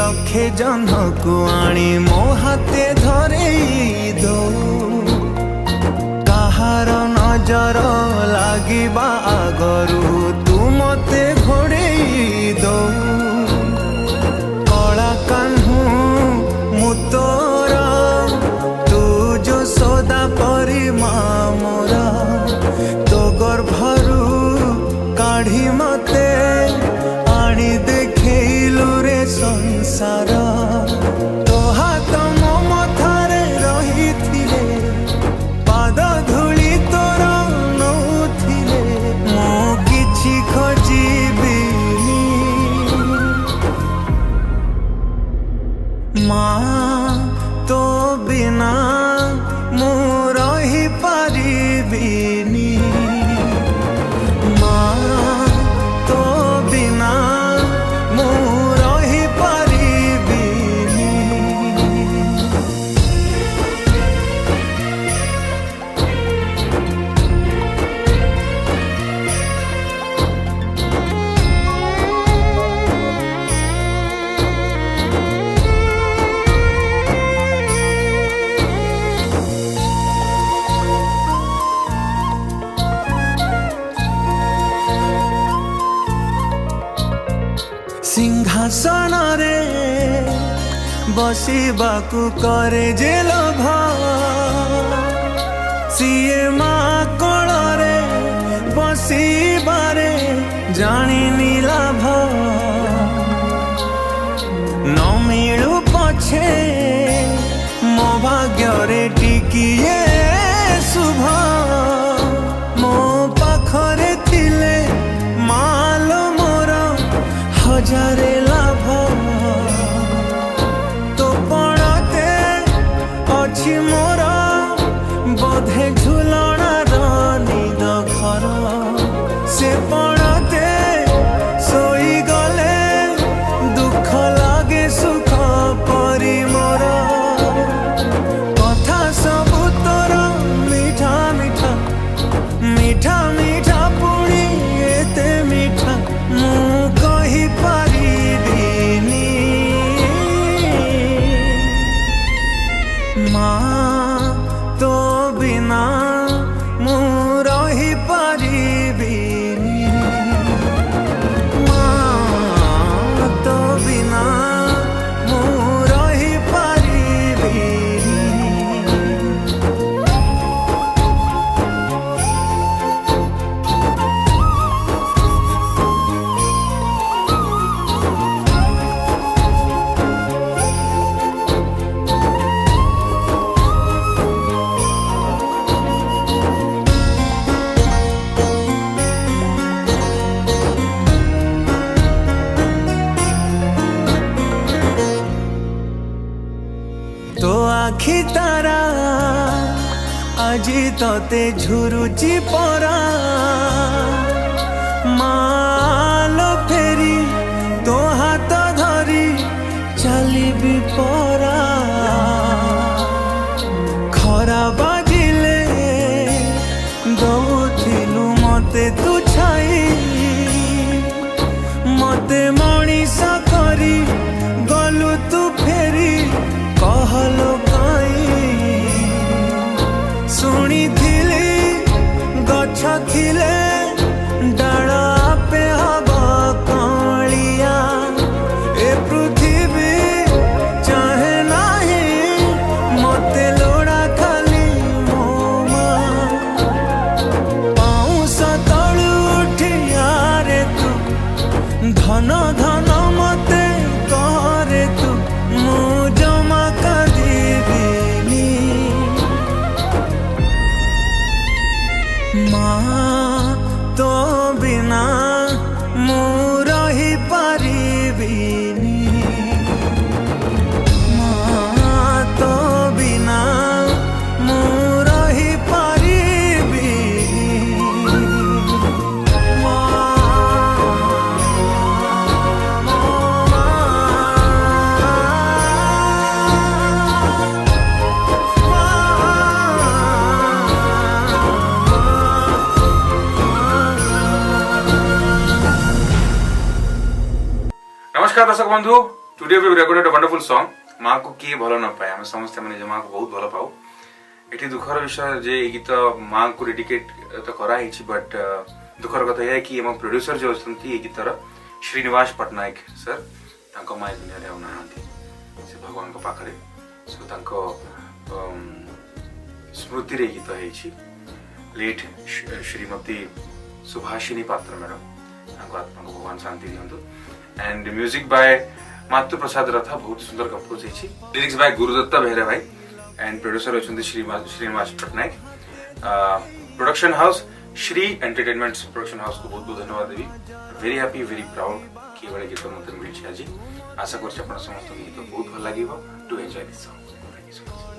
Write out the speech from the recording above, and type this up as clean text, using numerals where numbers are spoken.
लक्षे जन को आनी मो हाथे धरे दो कहार नजर लागिबा आगरू तू मते घोड़े दो कला कान्हू मु तोरा तू जो सदा परी मोरा तो गर्भरू काढ़ी मते आनी देखैलु रे संसार तो हाथ मो मथारे रही थिले पाद धूली तोर नौथिले मो किछि खोजिबिनी माँ तो बिना मु रही पारिबिनी सिंहासन रे बसिबाकू करे जे लोभ सीए माँ कोल रे बसिबारे जानी लाभ न मिलू पछे मो भाग्य रे टिकिए शुभ मो पाखरे थिले मालो मोर हजारे लाभ तो पड़ते अच्छी मोर बोधे झुलणार निद घर से पड़ते सोई गले दुख लागे सुख परी मोर कथा सबु तोर मीठा मीठा मीठा मीठा पुणी एते मीठा मु कही पारिबिनी माँ तो बिना मु रही पारिबिनी माँ तो बिना मु रही पारिबिनी। तो आखि तारा आजी तोते झुरुची परा मालो फेरी तो हाथ धरी चलिबी परा खरा बाजिले दौथिलु मते तू छाई मते मणिष करी गलु तू फेरी कहलो काई शुणी गछ थिले डाल आपे हवा कलिया ए पृथ्वी चाहे नहीं मते लोड़ा खाली मो पाउस तलु उठिया रे तू धन धन मते करे तू मु जमा कदिबिनी माँ तो बिना मु रही पारिबिनी माँ तो बिना मु रही पारिबिनी नमस्कार दर्शक बंधु today we recorded a wonderful song माँ को किए भल न पाए आम समस्त मैंने माँ को बहुत भल पाऊ ये दुखर विषय जे गीत माँ को डेडिकेट तो कराई बट दुखर कथा यह कि एम प्रोड्यूसर जो अच्छा ये गीतर श्रीनिवास पट्टनायक सर माँ दुनिया ना से भगवान पाखे सो स्मृति रे गीत है लेट श्रीमती सुभाषिनी पात्र मैडम आत्मा को भगवान शांति दिंतु एंड म्यूजिक बाय मातु प्रसाद रथा बहुत सुंदर कंपोज है लिरिक्स बाय गुरुदत्ता बेहरा भाई एंड प्रोड्यूसर अच्छा Srinivas Pattanaik production house Shri entertainment production house को बहुत बहुत धन्यवाद देवी वेरी हैप्पी वेरी प्राउड कि भाई गीत मत मिली आज आशा कर समस्त गीत बहुत भल लगे to enjoy this song thank you so much.